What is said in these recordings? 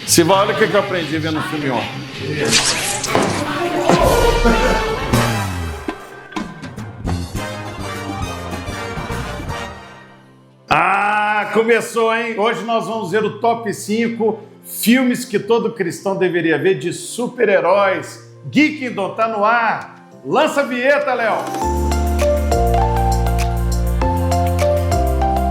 Sival, olha o que eu aprendi vendo o filme ontem. Começou, hein? Hoje nós vamos ver o top 5 filmes que todo cristão deveria ver de super-heróis. Geekdom tá no ar. Lança a vinheta, Léo.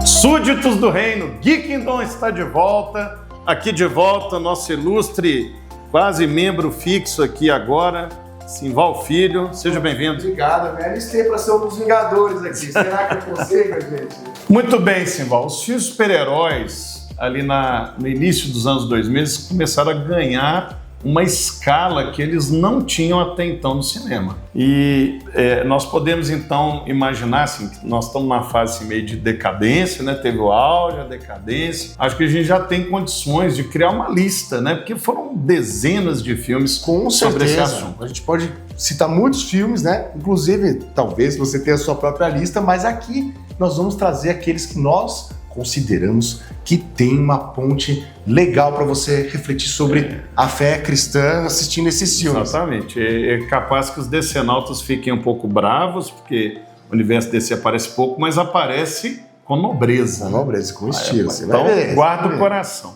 Súditos do Reino, Geekdom está de volta. Aqui de volta, nosso ilustre, quase membro fixo aqui agora, Simval Filho. Seja bem-vindo. Obrigado, me alistei para ser um dos Vingadores aqui. Será que eu consigo, gente? Muito bem, Simval. Os filmes super-heróis, ali no início dos anos 2000, começaram a ganhar uma escala que eles não tinham até então no cinema. E nós podemos, então, imaginar assim, que nós estamos numa fase meio de decadência, né? Teve o auge, a decadência. Acho que a gente já tem condições de criar uma lista, né? Porque foram dezenas de filmes sobre esse assunto. A gente pode citar muitos filmes, né? Inclusive, talvez você tenha a sua própria lista, mas aqui nós vamos trazer aqueles que nós consideramos que tem uma ponte legal para você refletir sobre a fé cristã assistindo esses filmes. Exatamente. É capaz que os decenautas fiquem um pouco bravos, porque o universo DC aparece pouco, mas aparece com nobreza. Com nobreza, com estilo. Então, guarda o coração.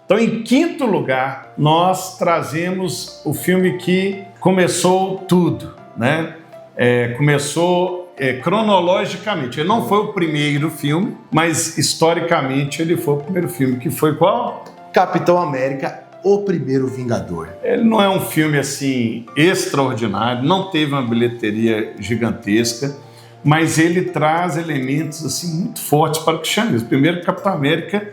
Então, em quinto lugar, nós trazemos o filme que começou tudo, né? Começou cronologicamente. Ele não foi o primeiro filme, mas historicamente ele foi o primeiro filme, que foi qual? Capitão América, o primeiro Vingador. Ele não é um filme assim extraordinário, não teve uma bilheteria gigantesca, mas ele traz elementos assim muito fortes para o cristianismo. Primeiro, Capitão América,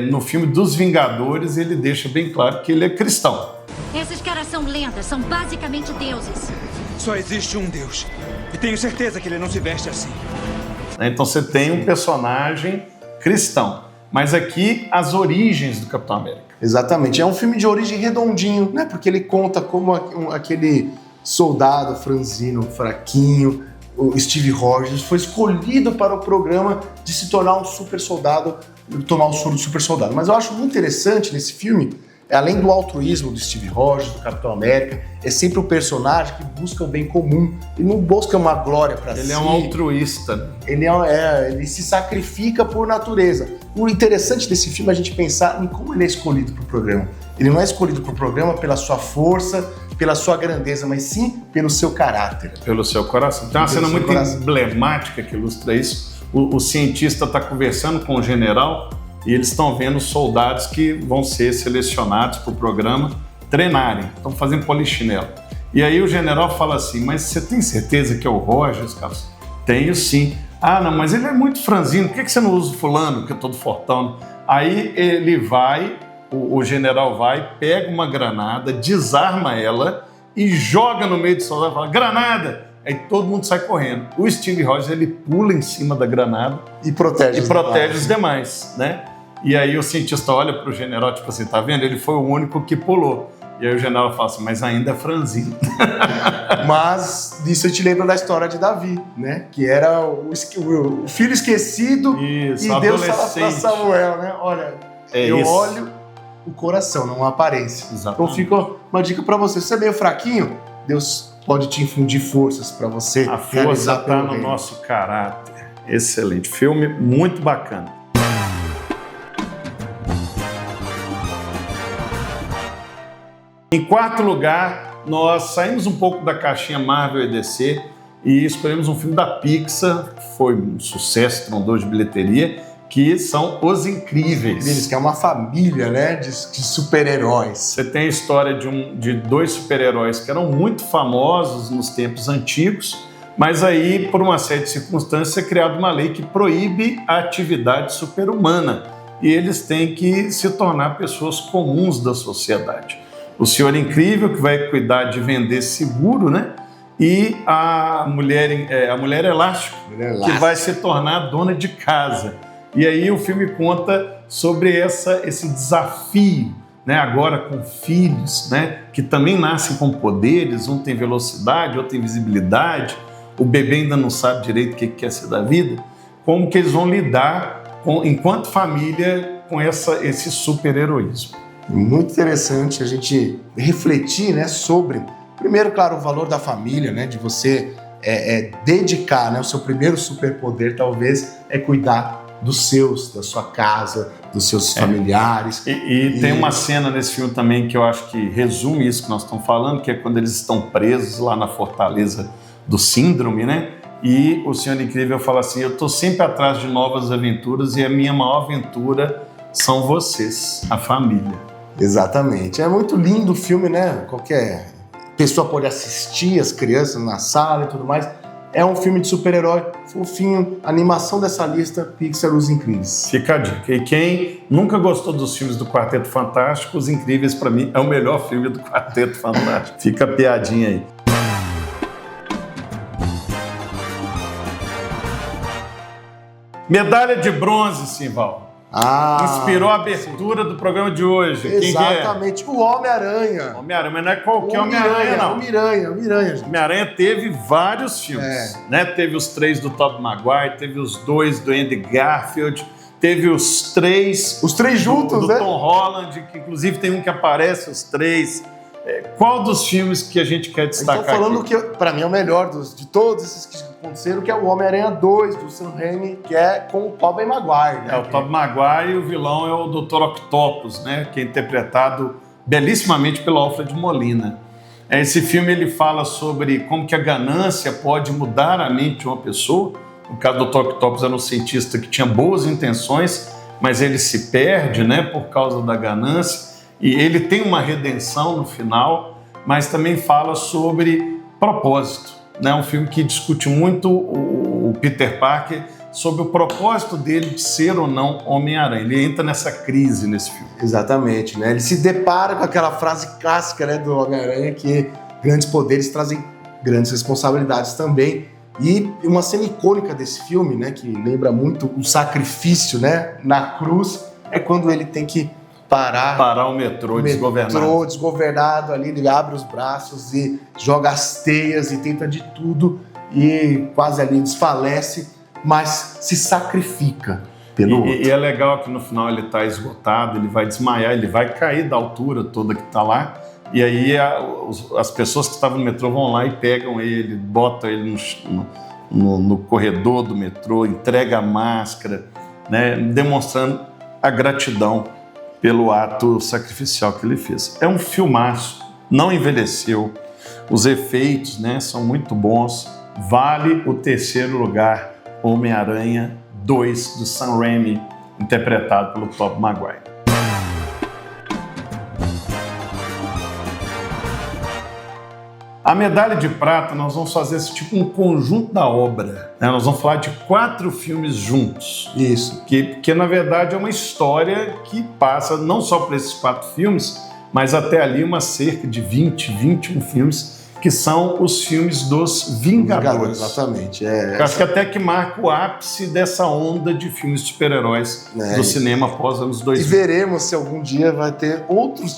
no filme dos Vingadores, ele deixa bem claro que ele é cristão. Esses caras são lendas, são basicamente deuses. Só existe um Deus. E tenho certeza que ele não se veste assim. Então você tem um personagem cristão. Mas aqui, as origens do Capitão América. Exatamente. É um filme de origem redondinho, né? Porque ele conta como aquele soldado franzino, fraquinho, o Steve Rogers, foi escolhido para o programa de se tornar um super soldado, tomar o soro do super soldado. Mas eu acho muito interessante nesse filme, além do altruísmo do Steve Rogers, do Capitão América, é sempre o personagem que busca o bem comum. Ele não busca uma glória para si. Ele é um altruísta. Ele se sacrifica por natureza. O interessante desse filme é a gente pensar em como ele é escolhido para o programa. Ele não é escolhido para o programa pela sua força, pela sua grandeza, mas sim pelo seu caráter. Pelo seu coração. Tem uma cena muito emblemática que ilustra isso. O cientista está conversando com o general e eles estão vendo soldados que vão ser selecionados para o programa treinarem, estão fazendo polichinelo. E aí o general fala assim, mas você tem certeza que é o Rogers, Carlos? Tenho sim. Ah, não, mas ele é muito franzino, por que você não usa o fulano, que é todo fortão? Aí ele vai, o general vai, pega uma granada, desarma ela e joga no meio do soldado e fala, granada! Aí todo mundo sai correndo. O Steve Rogers, ele pula em cima da granada e protege os demais, né? E aí o cientista olha para o general, tipo assim, tá vendo? Ele foi o único que pulou. E aí o general fala assim, mas ainda é franzino. Mas disso eu te lembro da história de Davi, né? Que era o filho esquecido. Isso, e Deus fala para Samuel, né? Olha, olho o coração, não a aparência. Exatamente. Então fica uma dica para você. Se você é meio fraquinho, Deus pode te infundir forças para você. A força está no nosso caráter. Excelente. Filme muito bacana. Em quarto lugar, nós saímos um pouco da caixinha Marvel e DC e escolhemos um filme da Pixar, que foi um sucesso, estrondoso de bilheteria, que são Os Incríveis. Que é uma família, né, de super-heróis. Você tem a história de dois super-heróis que eram muito famosos nos tempos antigos, mas aí, por uma série de circunstâncias, é criada uma lei que proíbe a atividade super-humana e eles têm que se tornar pessoas comuns da sociedade. O Senhor Incrível, que vai cuidar de vender seguro, né? E a mulher Elástico, que vai se tornar dona de casa. E aí o filme conta sobre esse desafio, né? Agora com filhos, né? Que também nascem com poderes, um tem velocidade, outro tem visibilidade, o bebê ainda não sabe direito o que quer ser da vida. como que eles vão lidar enquanto família com esse super-heroísmo. Muito interessante a gente refletir, né, sobre, primeiro, claro, o valor da família, né, de você dedicar, né, o seu primeiro superpoder talvez é cuidar dos seus, da sua casa, dos seus familiares. E tem uma cena nesse filme também que eu acho que resume isso que nós estamos falando, que é quando eles estão presos lá na fortaleza do Síndrome, né? E o Senhor Incrível fala assim: eu estou sempre atrás de novas aventuras e a minha maior aventura são vocês, a família. Exatamente. É muito lindo o filme, né? Qualquer pessoa pode assistir, as crianças na sala e tudo mais. É um filme de super-herói, fofinho, animação dessa lista, Pixar, Os Incríveis. Fica a dica. E quem nunca gostou dos filmes do Quarteto Fantástico, Os Incríveis, para mim, é o melhor filme do Quarteto Fantástico. Fica a piadinha aí. Medalha de bronze, Simval. Inspirou a abertura do programa de hoje. Exatamente. Quem o Homem-Aranha. Homem-Aranha, mas não é qualquer Homem-Aranha, não. Homem-Aranha, gente. Homem-Aranha teve vários filmes, né? Teve os 3 do Tobey Maguire, teve os 2 do Andrew Garfield, teve os 3... Os 3 juntos, do né? Tom Holland, que inclusive tem um que aparece, os 3. Qual dos filmes que a gente quer destacar Estou falando aqui? que, para mim, é o melhor de todos esses que aconteceram, que é o Homem-Aranha 2, do Sam Raimi, que é com o Tobey Maguire, né? O Tobey Maguire e o vilão é o Dr. Octopus, né? Que é interpretado belíssimamente pelo Alfred Molina. Esse filme ele fala sobre como que a ganância pode mudar a mente de uma pessoa. No caso do Dr. Octopus era um cientista que tinha boas intenções, mas ele se perde, né, por causa da ganância. E ele tem uma redenção no final, mas também fala sobre propósito, né? Um filme que discute muito o Peter Parker sobre o propósito dele de ser ou não Homem-Aranha. Ele entra nessa crise nesse filme. Exatamente, né? Ele se depara com aquela frase clássica, né, do Homem-Aranha, que grandes poderes trazem grandes responsabilidades também. E uma cena icônica desse filme, né, que lembra muito o sacrifício, né, na cruz, é quando ele tem que parar o metrô desgovernado ali, ele abre os braços e joga as teias e tenta de tudo e quase ali desfalece, mas se sacrifica pelo outro. E é legal que no final ele está esgotado, ele vai desmaiar, ele vai cair da altura toda que está lá, e aí as pessoas que estavam no metrô vão lá e pegam ele, botam ele no corredor do metrô, entrega a máscara, né, demonstrando a gratidão pelo ato sacrificial que ele fez. É um filmaço, não envelheceu, os efeitos, né, são muito bons, vale o 3º lugar, Homem-Aranha 2, do Sam Raimi, interpretado pelo Tobey Maguire. A medalha de prata, nós vamos fazer esse tipo um conjunto da obra, né? Nós vamos falar de 4 filmes juntos. Isso. Que na verdade é uma história que passa não só por esses 4 filmes, mas até ali cerca de 20, 21 filmes, que são os filmes dos Vingadores. Exatamente. Eu acho que até que marca o ápice dessa onda de filmes de super-heróis do cinema após anos 2000. E veremos se algum dia vai ter outros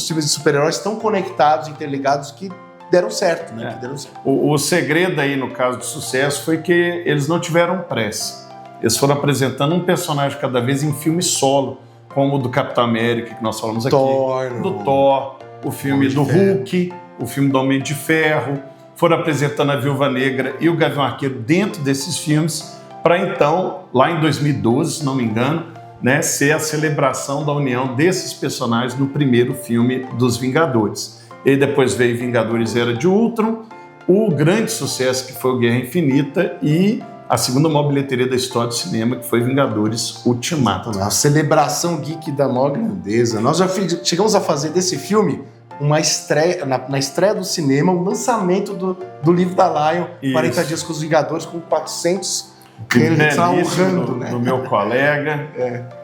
filmes de super-heróis tão conectados, interligados, que deram certo, né? Que deram certo. O segredo aí, no caso de sucesso, foi que eles não tiveram pressa. Eles foram apresentando um personagem cada vez em filme solo, como o do Capitão América, que nós falamos aqui. Do Thor, o filme do Hulk, o filme do Homem de Ferro. Foram apresentando a Viúva Negra e o Gavião Arqueiro dentro desses filmes, para então, lá em 2012, se não me engano, né, ser a celebração da união desses personagens no primeiro filme dos Vingadores. E depois veio Vingadores Era de Ultron, o grande sucesso que foi o Guerra Infinita e a segunda maior bilheteria da história do cinema, que foi Vingadores Ultimato. A celebração geek da maior grandeza. Nós já chegamos a fazer desse filme uma estreia, na estreia do cinema, o lançamento do livro da Lion, 40 Dias com os Vingadores, com 400... Ele está honrando, né? Do meu colega,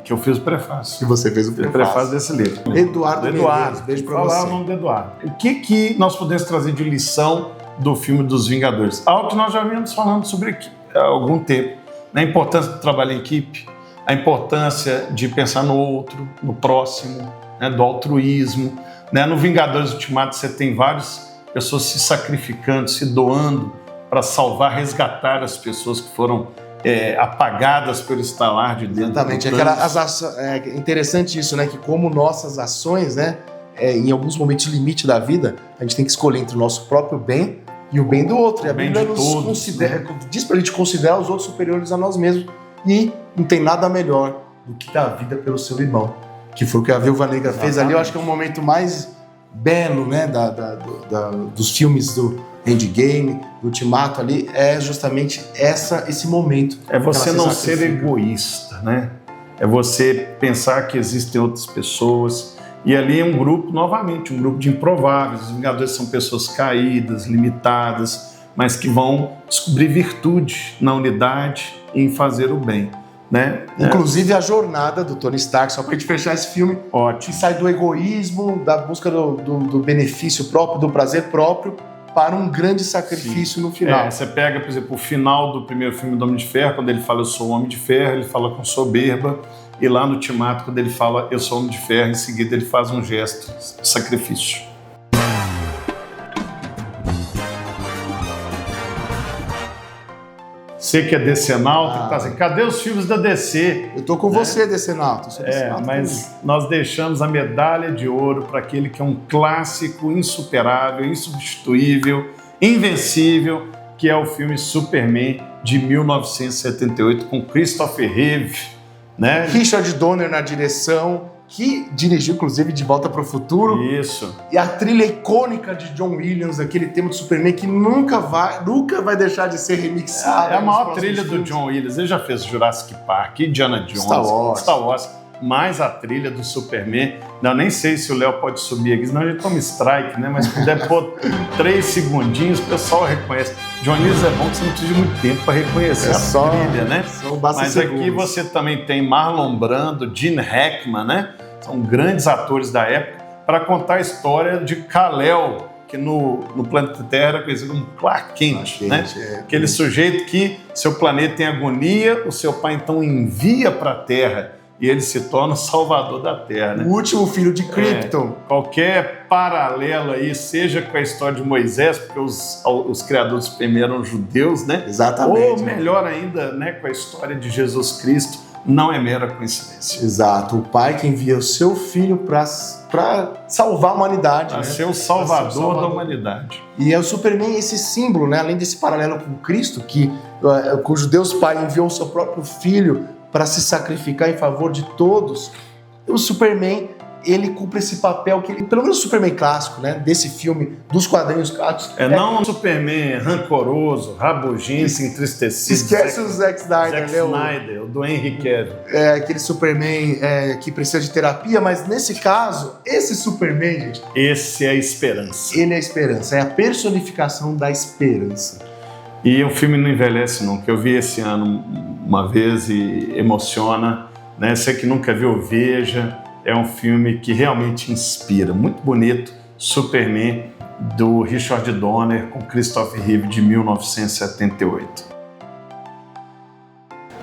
que eu fiz o prefácio. Que você fez o prefácio desse livro. Eduardo Medeiros, beijo pra você. Falar o nome do Eduardo. O que nós podemos trazer de lição do filme dos Vingadores? Algo que nós já vimos falando sobre aqui há algum tempo. A importância do trabalho em equipe, a importância de pensar no outro, no próximo, né, do altruísmo. Né? No Vingadores Ultimato você tem várias pessoas se sacrificando, se doando para salvar, resgatar as pessoas que foram apagadas pelo estalar de dentro. Exatamente. É interessante isso, né? Que como nossas ações, né? Em alguns momentos limite da vida, a gente tem que escolher entre o nosso próprio bem e o bem do outro. E a Bíblia diz pra gente considerar os outros superiores a nós mesmos. E não tem nada melhor do que dar a vida pelo seu irmão. Que foi o que a Viúva Negra fez ali. Eu acho que é o momento mais belo, né? Dos filmes do Endgame, do Ultimato ali, é justamente esse momento. É você não ser egoísta, né? É você pensar que existem outras pessoas. E ali é um grupo, novamente, um grupo de improváveis. Os Vingadores são pessoas caídas, limitadas, mas que vão descobrir virtude na unidade e em fazer o bem, né? Inclusive a jornada do Tony Stark, só pra gente fechar esse filme, ótimo, que sai do egoísmo, da busca do benefício próprio, do prazer próprio, para um grande sacrifício no final. Você pega, por exemplo, o final do primeiro filme do Homem de Ferro, quando ele fala eu sou o Homem de Ferro, ele fala com soberba, e lá no Ultimato, quando ele fala eu sou o Homem de Ferro, em seguida ele faz um gesto de sacrifício. Você que é decenalto, tá assim, cadê os filmes da DC? Eu tô com você, decenalto. Mas nós deixamos a medalha de ouro para aquele que é um clássico insuperável, insubstituível, invencível, que é o filme Superman de 1978 com Christopher Reeve, né? Richard Donner na direção, que dirigiu, inclusive, De Volta para o Futuro. Isso. E a trilha icônica de John Williams, aquele tema do Superman que nunca vai deixar de ser remixado. É a maior trilha do John Williams. Ele já fez Jurassic Park, Indiana Jones, Star Wars, mais a trilha do Superman. Não, nem sei se o Léo pode subir aqui, senão a gente toma strike, né? Mas se puder pôr 3 segundinhos, o pessoal reconhece. John Williams é bom que você não precisa de muito tempo para reconhecer a trilha, né? Mas aqui você também tem Marlon Brando, Gene Hackman, né? São grandes atores da época, para contar a história de Kal-El, que no planeta Terra é conhecido como Clark Kent, né? Aquele sujeito que seu planeta em agonia, o seu pai então envia para a Terra e ele se torna o salvador da Terra, né? O último filho de Krypton. Qualquer paralelo aí, seja com a história de Moisés, porque os criadores primeiro eram judeus, né? Exatamente. Ou melhor ainda, né, com a história de Jesus Cristo, não é mera coincidência. Exato. O pai que envia o seu filho para salvar a humanidade. Para ser o salvador da humanidade. E é o Superman esse símbolo, né? Além desse paralelo com Cristo, cujo Deus Pai enviou o seu próprio filho para se sacrificar em favor de todos, o Superman, ele cumpre esse papel que ele, pelo menos o Superman clássico, né, desse filme, dos quadrinhos clássicos. Não um Superman rancoroso, rabugento, entristecido. Esquece o Zack Snyder, o do Henry Cavill. Aquele Superman que precisa de terapia, mas nesse caso, esse Superman, gente... Esse é a esperança. Ele é a esperança, é a personificação da esperança. E o filme não envelhece nunca. Eu vi esse ano uma vez e emociona, né? Você que nunca viu, veja. É um filme que realmente inspira. Muito bonito. Superman, do Richard Donner, com Christopher Reeve, de 1978.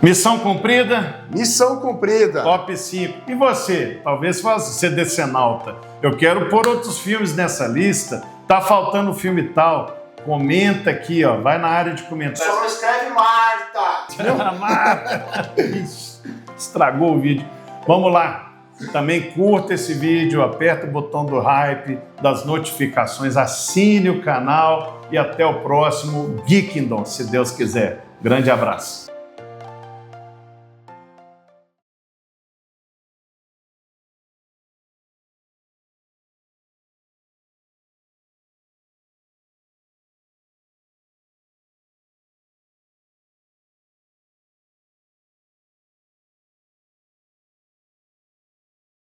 Missão cumprida? Missão cumprida. Top 5. E você? Talvez você decenalta. Eu quero pôr outros filmes nessa lista. Tá faltando um filme tal. Comenta aqui, ó. Vai na área de comentários. Só não escreve Marta. Marta. Estragou o vídeo. Vamos lá. Também curta esse vídeo, aperta o botão do hype, das notificações, assine o canal e até o próximo Geekingdom, se Deus quiser. Grande abraço.